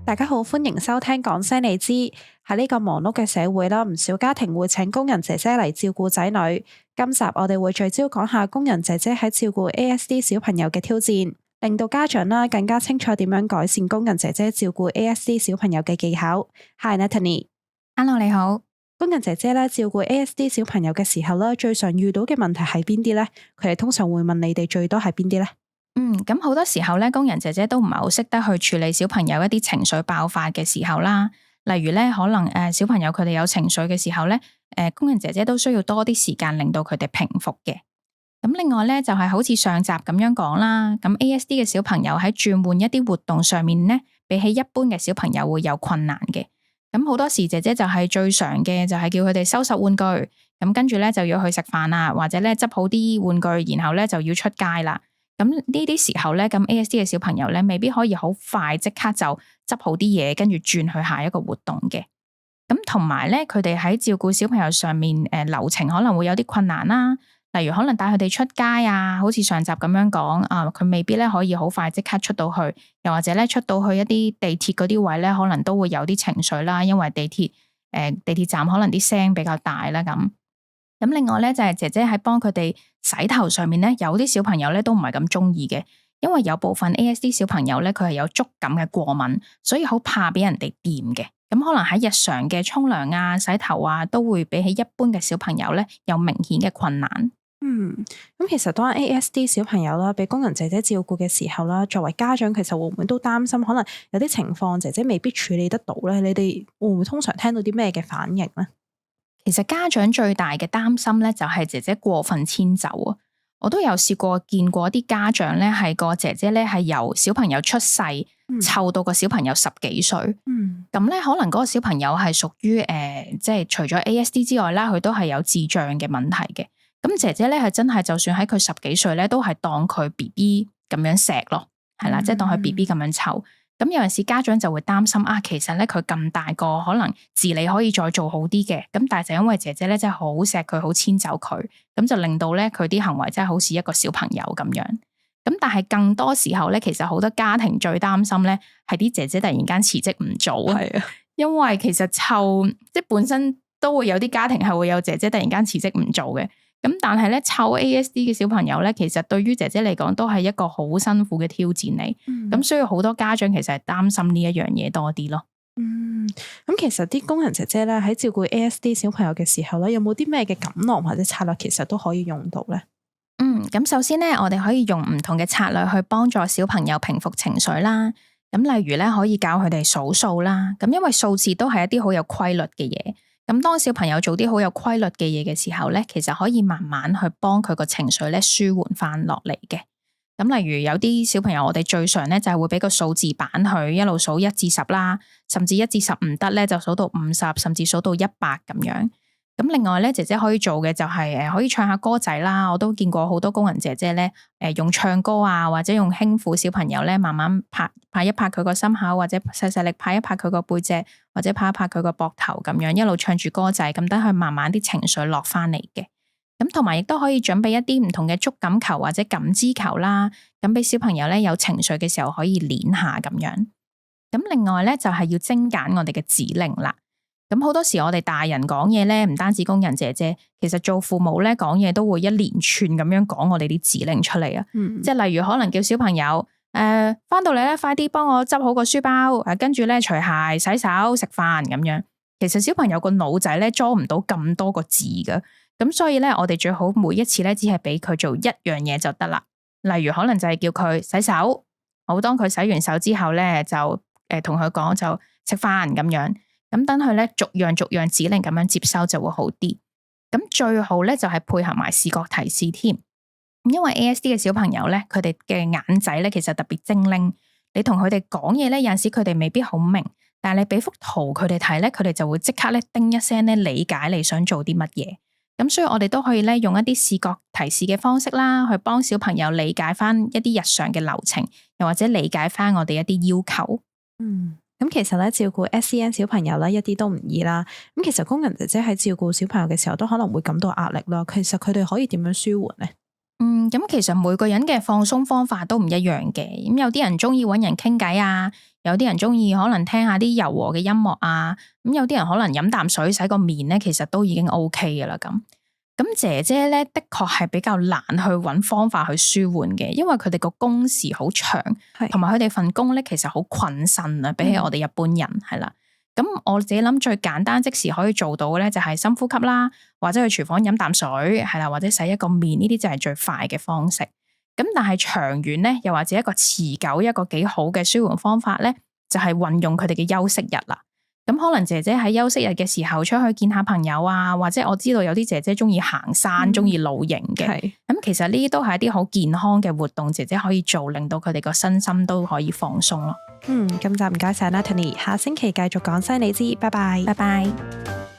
大家好，歡迎收聽講聲你知。喺呢個忙碌嘅社會啦，唔少家庭會請工人姐姐嚟照顧仔女。今集我哋會聚焦講下工人姐姐喺照顧 ASD 小朋友嘅挑戰，令到家長啦更加清楚點樣改善工人姐姐照顧 ASD 小朋友嘅技巧。Hi Natalie，Hello 你好。工人姐姐咧照顧 ASD 小朋友嘅時候咧，最常遇到嘅問題係邊啲呢？佢哋通常會問你哋最多係邊啲呢？咁好多時候咧，工人姐姐都唔係好識得去處理小朋友一啲情緒爆發嘅時候啦。例如咧，可能小朋友佢哋有情緒嘅時候咧，工人姐姐都需要多啲時間令到佢哋平復嘅。咁另外咧，就係好似上集咁樣講啦。咁 ASD 嘅小朋友喺轉換一啲活動上面咧，比起一般嘅小朋友會有困難嘅。咁好多時姐姐就係最常嘅，就係叫佢哋收拾玩具，咁跟住咧就要去食飯啦，或者咧執好啲玩具，然後咧就要出街啦。咁呢啲時候咧，咁 ASD 嘅小朋友咧，未必可以好快即刻就執好啲嘢，跟住轉去下一個活動嘅。咁同埋咧，佢哋喺照顧小朋友上面，流程可能會有啲困難啦。例如可能帶佢哋出街啊，好似上集咁樣講啊，佢未必咧可以好快即刻出到去，又或者咧出到去一啲地鐵嗰啲位咧，可能都會有啲情緒啦，因為地鐵站可能啲聲比較大啦咁。咁另外咧就係姐姐喺幫佢哋洗頭上面咧，有啲小朋友咧都唔係咁中意嘅，因為有部分 ASD 小朋友咧佢係有觸感嘅過敏，所以好怕俾人哋掂嘅。咁可能喺日常嘅沖涼啊、洗頭啊，都會比起一般嘅小朋友咧有明顯嘅困難。咁其實當 ASD 小朋友啦，俾工人姐姐照顧嘅時候啦，作為家長，其實會唔會都擔心，可能有啲情況姐姐未必處理得到咧？你哋會唔會通常聽到啲咩嘅反應咧？其實家長最大嘅擔心咧，就係姐姐過分遷就啊！我都有試過見過一啲家長咧，係個姐姐咧係由小朋友出世湊到個小朋友10幾歲，咁咧可能嗰個小朋友係屬於即係除咗 ASD 之外啦，佢都係有智障嘅問題嘅。咁姐姐咧係真係就算喺佢10幾歲咧，都係當佢 BB 咁樣錫咯，係啦，即係當佢 BB 咁樣湊。咁有陣時家長就會擔心啊，其實咧佢咁大個，可能自理可以再做好啲嘅。咁但係就因為姐姐咧真係好錫佢，好遷就佢，咁就令到咧佢啲行為真係好似一個小朋友咁樣。咁但係更多時候咧，其實好多家庭最擔心咧係啲姐姐突然間辭職唔做啊。係啊，因為其實湊即係本身都會有啲家庭係會有姐姐突然間辭職唔做嘅。咁但係咧湊 ASD 嘅小朋友咧，其實對於姐姐嚟講都係一個好辛苦嘅挑戰嚟。咁所以好多家長其實係擔心呢一樣嘢多啲咯。咁其實啲工人姐姐咧喺照顧 ASD 小朋友嘅時候咧，有冇啲咩嘅錦囊或者策略，其實都可以用到咧？咁首先咧，我哋可以用唔同嘅策略去幫助小朋友平復情緒啦。咁例如咧，可以教佢哋數數啦。咁因為數字都係一啲好有規律嘅嘢。咁當小朋友做啲好有規律嘅嘢嘅時候咧，其實可以慢慢去幫佢個情緒咧舒緩翻落嚟嘅。咁例如有啲小朋友，我哋最常咧就係會俾個數字板佢一路數1至10啦，甚至1至10唔得咧就數到50，甚至數到100咁樣。咁另外咧，姐姐可以做嘅就係可以唱下歌仔啦。我都見過好多工人姐姐咧，用唱歌啊，或者用輕撫小朋友咧，慢慢拍一拍佢個心口，或者細細力拍一拍佢個背脊，或者拍一拍佢個膊頭咁樣，一路唱住歌仔，咁等佢慢慢啲情緒落翻嚟嘅。咁同埋亦都可以準備一啲唔同嘅觸感球或者感知球啦，咁俾小朋友咧有情緒嘅時候可以捏下咁樣。咁另外咧就係要精簡我哋嘅指令啦。咁好多時我哋大人講嘢咧，唔單止工人姐姐，其實做父母咧講嘢都會一連串咁樣講我哋啲指令出嚟啊。即係例如可能叫小朋友翻到嚟咧，快啲幫我執好個書包，跟住咧除鞋、洗手、食飯咁樣。其實小朋友個腦仔咧裝唔到咁多個字噶，咁所以咧我哋最好每一次咧只係俾佢做一樣嘢就得啦。例如可能就係叫佢洗手，好，當佢洗完手之後咧就同佢講就食飯咁樣。咁等佢咧逐樣指令咁樣接收就會好啲。咁最好咧就係配合埋視覺提示添。因為 ASD 嘅小朋友咧，佢哋嘅眼仔咧其實特別精靈。你同佢哋講嘢咧，有陣時佢哋未必好明，但係你俾幅圖佢哋睇咧，佢哋就會即刻咧叮一聲咧理解你想做啲乜嘢。咁所以我哋都可以咧用一啲視覺提示嘅方式啦，去幫小朋友理解翻一啲日常嘅流程，又或者理解翻我哋一啲要求。咁其實咧照顧 SEN 小朋友咧一啲都唔易啦。咁其實工人姐姐喺照顧小朋友嘅時候都可能會感到壓力啦。其實佢哋可以點樣舒緩咧？咁其實每個人嘅放鬆方法都唔一樣嘅，咁有啲人中意搵人傾偈啊，有啲人中意可能聽下啲柔和嘅音樂啊，咁有啲人可能飲啖水洗個面咧，其實都已經 OK 噶啦咁。咁姐姐咧的確係比較難去搵方法去舒緩嘅，因為佢哋個工時好長，同埋佢哋份工咧其實好困身啊，比起我哋一般人係啦。咁我自己諗最簡單即時可以做到嘅咧，就係深呼吸啦，或者去廚房飲啖水，係啦，或者洗一個面，呢啲就係最快嘅方式。咁但係長遠咧，又或者一個持久一個幾好嘅舒緩方法咧，就係運用佢哋嘅休息日啦。咁可能姐姐喺休息日嘅時候出去見下朋友啊，或者我知道有啲姐姐中意行山，中意露營嘅。咁其實呢啲都係一啲好健康嘅活動，姐姐可以做，令到佢哋個身心都可以放鬆咯。今集唔該晒 Natalie，下星期繼續講西你知，拜拜，拜拜。